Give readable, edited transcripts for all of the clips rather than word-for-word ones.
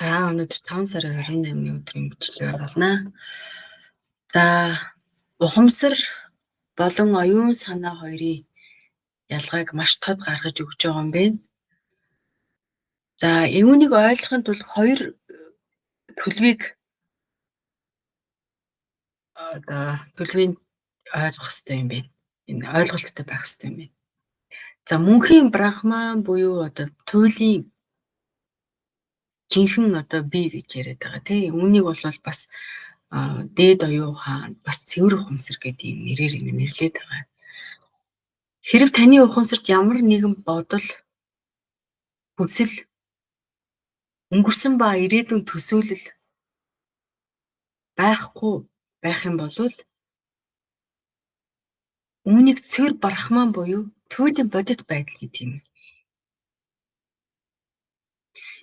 За өнөөдөр 5 сарын 28-ны өдрийн бичлэгээр болно. За ухамсар болон оюун санаа хоёрын ялгааг маш тод гаргаж өгч байгаа юм байна. За үүнийг ойлгохын тулд хоёр төлөвийг төлөвийг ойлгох хэрэгтэй юм байна. Энэ ойлголттой байх хэрэгтэй юм байна. За мөнхийн брахман буюу туйлын жинхэнэ бие гэж яриад байгаа тийм. Үүнийг бол бас дээд оюун хаан бас цэвэр ухамсар гэдэг юм нэрээр ингэ нэрлэдэг байгаа. Хэрэв таны ухамсарт ямар нэгэн бодол, хүсэл, өнгөрсөн ба ирээдүйн төсөөлөл байхгүй байх юм бол үүнийг цэвэр брахман буюу туйлын бодит байдал гэдэг юм.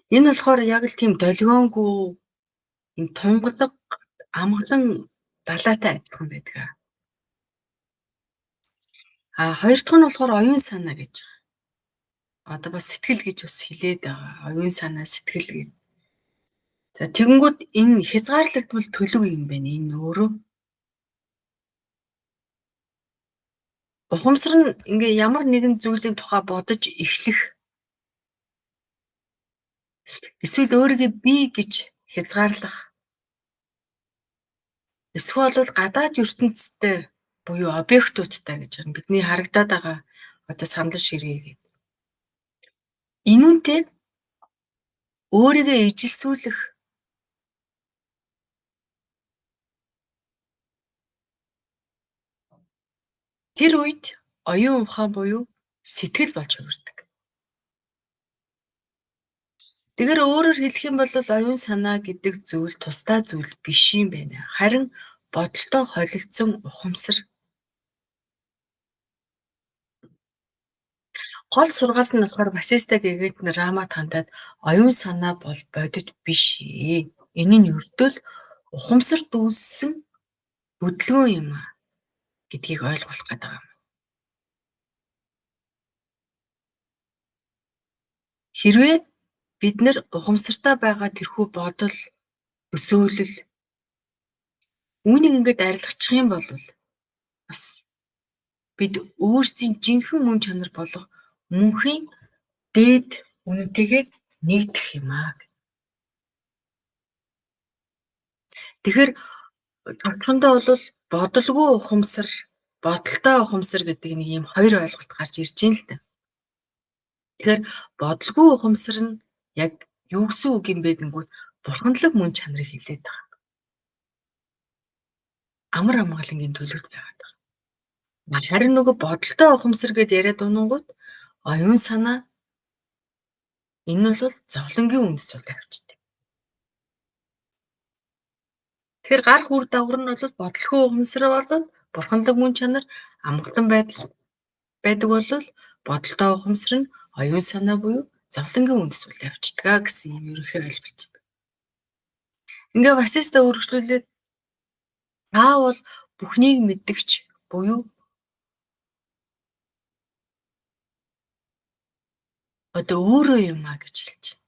Энэ болохоор яг л тийм долгионгүй энэ тунгадаг амгалан далайтай адилхан байдаг. Хоёр дахь нь болохоор оюун санаа гэж байгаа. Бас сэтгэл гэж бас хэлээд байгаа. Оюун санаа, сэтгэл гэж. За тэгэнгүүт энэ хязгаарлагдвал төлөв юм байна. Энэ өөрөө ухамсар нь ингээ ямар нэгэн зүйлийн тухай бодож эхлэх эсвэл өөрийгөө би гэж хязгаарлах эсвэл гадаад ертөнцтэй буюу объектуудтай гэж байна. Бидний харагдаад байгаа санал ширээ гэдэг. Энүүнтэй өөрийгөө ижилсүүлэх тэр үед оюун ухаан буюу сэтгэл болж хувирдаг. Тэгэхээр өөрөөр хэлэх юм бол оюун санаа гэдэг зүйл тусдаа зүйл биш юм байна. Харин бодолтой холилдсон ухамсар. Гол сургаалт нь болохоор Васиста Гэгетн Рама тантад оюун санаа бол бодит биш ээ. Энэ нь ердөө л ухамсар дүүссэн хөдөлгөөн юм гэдгийг ойлгох гэдэг юм. Хэрвээ бид нэр ухамсартай байгаа тэрхүү бодол, өсөөлөл үүнийг ингээд арилгачих юм бол бас бид өөрсдийн жинхэнэ мөн чанар болох мөнхийн дээд үнэтэйгээ нэгдэх юм аа. Тэгэхээр товчхондоо бол бодолгүй ухамсар, бодолтой ухамсар гэдэг нэг юм хоёр ойлголт гарч ирж байна л да. Тэгэхээр бодолгүй ухамсар нь яг юу гэсэн үг юм бэ гэнгүүт бурханлаг мөн чанарыг хэлээд байгаа. Амар амгалангийн төлөвт байгаад байгаа. Харин нөгөө бодолтой ухамсар гэдээ яриад унангууд оюун санаа энэ бол зовлонгийн үндэс бол авчдаг. Тэгэхээр гарах үр дагавар нь бол бодлого ухамсар бол бурханлаг мөн чанар амгалан байдал байдаг бол бодолтой ухамсар нь оюун санаа буюу зовлонгийн үндэс бол авчдаг гэсэн юм ерөнхий ойлголт юм. Ингээ Васиста үргэлжлүүлээд та бол бүхнийг мэддэгч буюу өөрөө юм а гэж хэлж байна.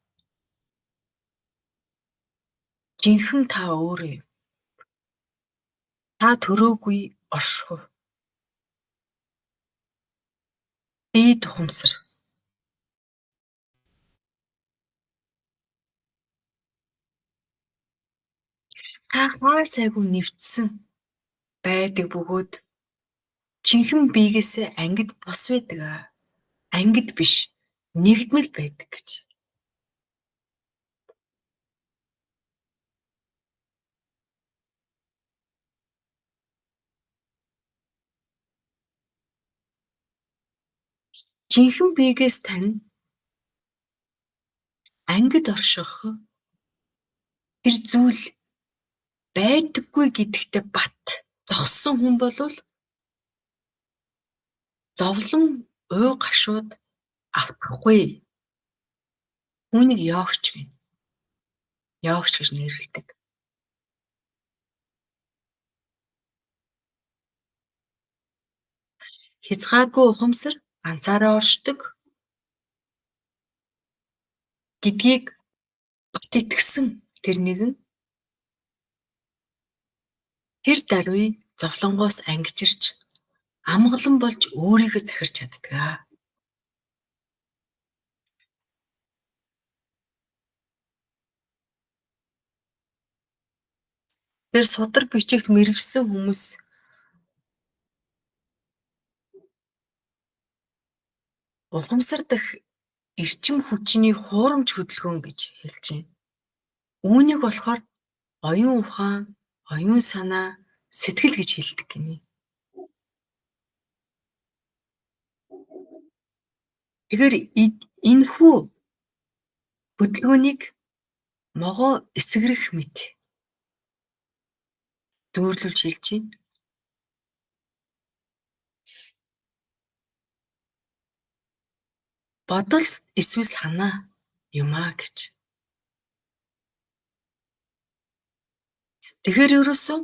Жинхэнэ та өөрөө юм. Та төрөөгүй оршихуй. Дээд ухамсар. Та хаа сайгүй нэвтсэн байдаг бөгөөд жинхэнэ биегээс ангид бус байдаг аа. Ангид биш, нэгдмэл байдаг гэж. Жинхэнэ биегээс тань ангид орших тэр зүйл байдаггүй гэдэгтээ бат зогссон хүн болвол зовлон уй гашууд автахгүй. Үүнийг йогч гэнэ. Йогч гэж нэрлэдэг. Хязгааргүй ухамсар ганцаараа оршдог гэдгийг Бат итгэсэн тэр нэгэн тэр даруй зовлонгоос ангижирч амгалан болж өөрийгөө захирч чаддгаа. Тэр судар бичигт мэргэжсэн хүмүүс ухамсар дах эрчим хүчний хуурамч хөдөлгөөн гэж хэлж байна. Үүнийг болохоор оюун ухаан, оюун санаа, сэтгэл гэж хэлдэг гинэ. Тэгэхээр энэхүү хөдөлгөөнийг могоо эсгэрэх мэт зөөрлүүлж хэлж байна. Бодол эсвэл санаа юм аа гэж. Тэгэхээр ерөөсөө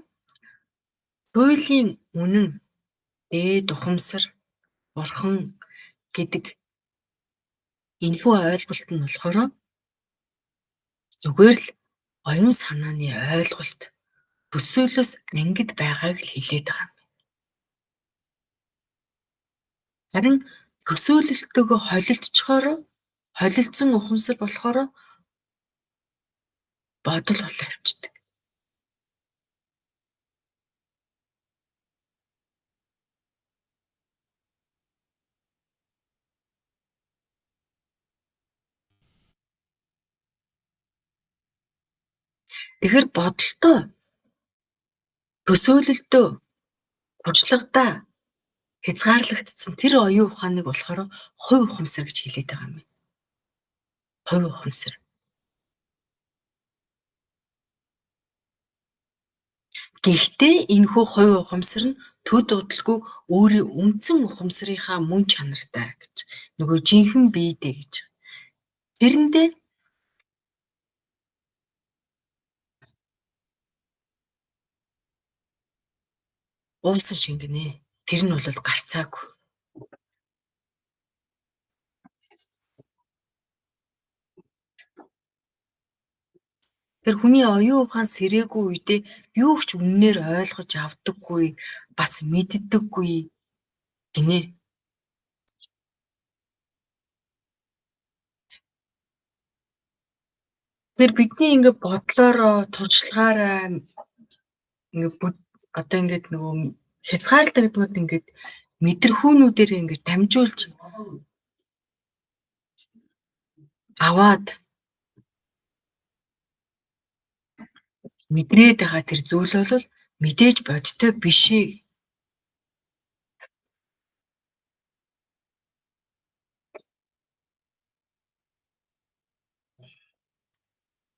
туйлын үнэн, дээд ухамсар, бурхан гэдэг энэхүү ойлголт нь болохоор зүгээр л оюун санааны ойлголт төсөөлөөс ангид байгааг л хэлээд байгаа юм. Харин төсөөлөлтөөгөө холилдчихоор холилдсон ухамсар болохоор бодол болоо явчихдаг. Тэгэхээр бодолтой төсөөлөлтөө туршлагадаа хязгаарлагдсан тэр оюун ухааныг болохоор хувь ухамсар гэж хэлээд байгаа юм. Хувь ухамсар. Гэхдээ энэхүү хувь ухамсар нь төд удалгүй өөрийн үндсэн ухамсарынхаа мөн чанартай гэж. Нөгөө жинхэнэ биедээ гэж. Тэрэндээ уусан шингэнэ. Тэр нь бол гарцаагүй. Тэр хүний оюун ухаан сэрээгүй үедээ юу ч үннээр ойлгож авдаггүй, бас мэддэггүй гинэ. Тэр бидний ингээ бодлороо, туршлагаараа одоо ингээд нөгөө хязгаарлагдмал ингээд мэдрэхүүнүүдээр ингээд дамжуулж аваад мэдрээд байгаа тэр зүйл бол мэдээж бодтой биш ээ.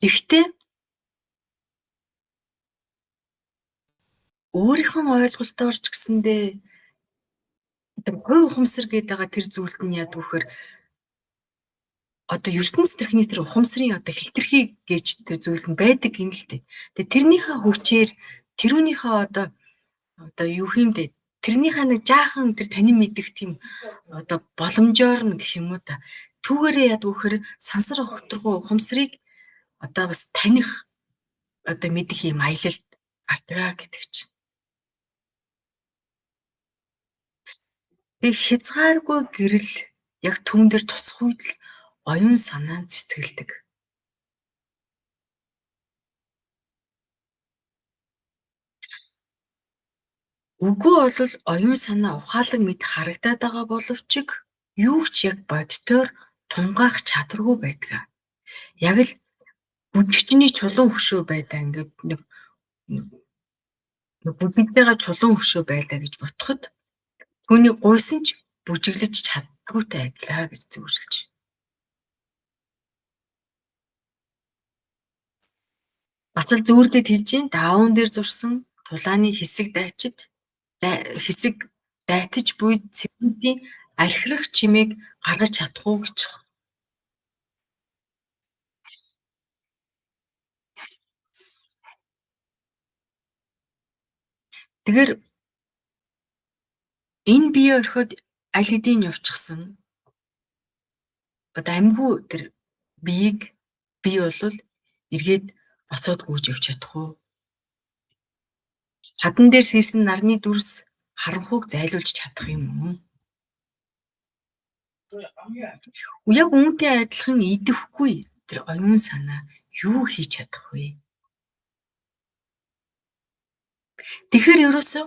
Гэхдээ өөрийнхөө ойлголтоор ч гэсэндээ тэр хувь ухамсар гэдэг байгаа тэр зүйлд нь яадаг вэхээр одоо ертөнц дахны тэр ухамсарын одоо хэтэрхий гэж тэр зүйл нь байдаг юм л дээ. Тэгээ тэрнийхээ хүчээр тэрүүнийхээ одоо юу юм бэ? Тэрнийхээ нэг жаахан тэр танин мэдих тийм одоо боломжоор нь гэх юм уу та. Түүгээрээ яадаг вэхээр сансар огторгоо ухамсарыг одоо бас таних одоо мэдих юм аялалд гардаг гэдэг чинь. Тэг хязгааргүй гэрэл яг түүн дээр тусах үед л оюун санаа нь цэцгэлдэг. Үгүй бол оюун санаа ухаалаг мэд харагдаад байгаа боловч юу ч яг бодтоор тунгаах чадваргүй байдаг. Яг л бүжигчний чулуун хөшөө байдаа ингээд нэг бүжигтэйгээ чулуун хөшөө байдаа гэж ботход түүний гуйсан ч бүжиглэж чаддаггүйтэй адилаа гэж зөвшөлж. Бас л зүүрлээд хэлж гин даавн дээр зурсан тулааны хэсэг дайтаж буй цэврүүдийн архирах чимээг гаргаж чадах уу гэж. Тэгэхээр энэ бие орхиод аль хэдийн явчихсан одоо амьгүй тэр биеийг бий болвол эргээд босоод гүйж явж чадах уу? Хадан дээр сийсэн нарны дүрс харанхуйг зайлуулж чадах юм уу? Яг үүнтэй адилхан идэвхгүй тэр оюун санаа юу хийж чадах вэ? Тэгэхээр ерөөсөө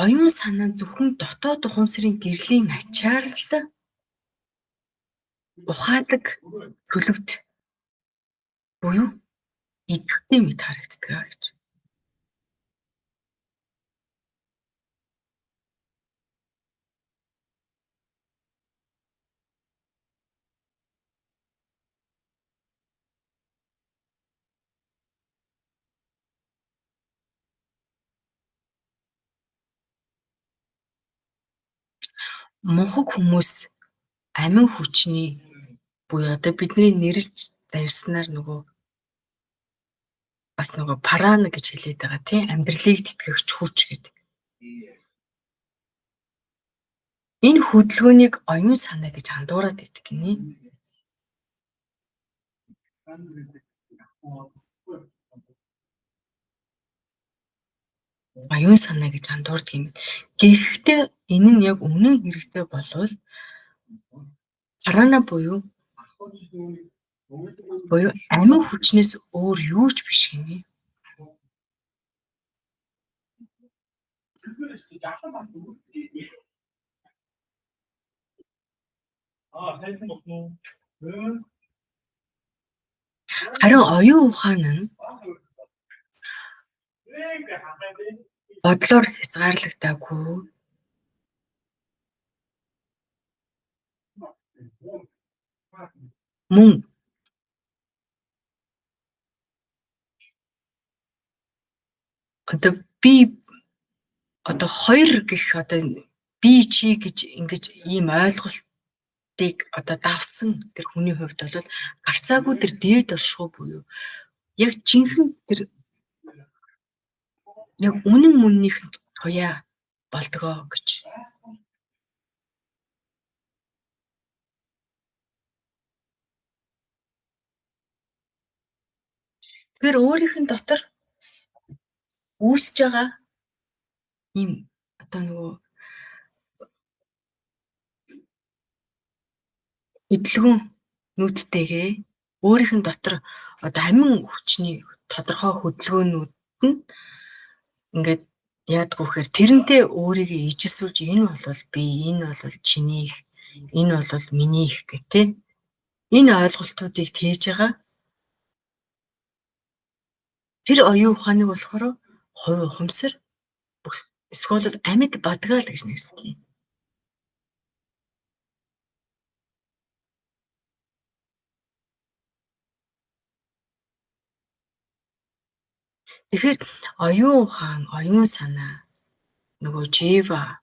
оюун санаа нь зөвхөн дотоод ухамсарын гэрлийн ачаар л ухаадаг төлөвт буюу идэвхтэй мэт харагддаг гэж. Мунхаг хүмүүс амин хүчний буюу одоо бидний нэрлж зарьснаар бас парана гэж хэлээд байгаа тийм амьдралыг тэтгэгч хүч гэдэг. Энэ хөдөлгөөнийг оюун санаа гэж андуураад байдаг гинэ. Оюун санаа гэж андуурдаг юм. Гэхдээ энэ нь яг үнэн хэрэгтэй болвол парана буюу амин хүчнээс өөр юу ч биш гинэ. Харин оюун ухаан нь бодлоор хязгаарлагдаагүй. Мөн хоёр гэх би чи гэж ингэж ийм ойлголтыг давсан тэр хүний хувьд бол гарцаагүй тэр дээд оршихуй буюу яг жинхэнэ тэр яг үнэн мөннийхэнд туяа болдгоо гэж. Тэр өөрийнх нь дотор үүсэж байгаа ийм эдлгүүн нүдтэйгээ өөрийнх нь дотор амин хүчний тодорхой хөдөлгөөнүүд нь ингээд яадгүй гэхээр тэрнтэй өөрийгөө ижилсүүлж энэ бол би, энэ бол чинийх, энэ бол минийх гэх тээ. Энэ ойлголтуудыг тээж байгаа. Тэр оюун ухааныг болохоор хувь ухамсар эсвэл амьд бадгаал гэж нэрлэдэг. Тэгэхээр оюун ухаан, оюун санаа жива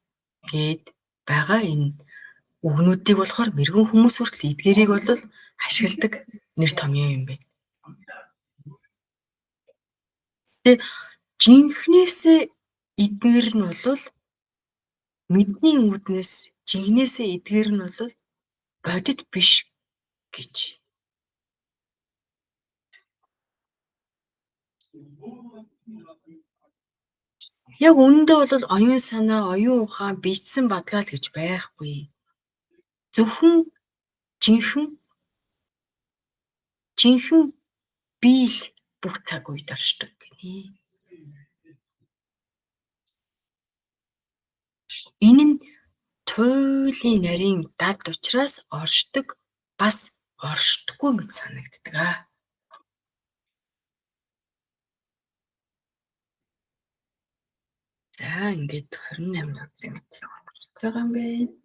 гээд байгаа энэ үгнүүдийг болохоор мэргэн хүмүүс хүртэл эдгээрийг бол ашигладаг нэр томьёо юм байна. Тэгээ жинхнээсээ эдгээр нь бол мэдний үүднээс жинхнээсээ эдгээр нь бол бодит биш гэж. Яг үүндээ бол оюун санаа, оюун ухаан, бичсэн бадгаал гэж байхгүй. Зөвхөн жинхэнэ бие л бүх цаг үед оршдог гинэ. Энэ нь туйлын нарийн дад учраас оршдог, бас оршдоггүй мэт санагддаг. За ингээд 28 минут байгаа юм байна.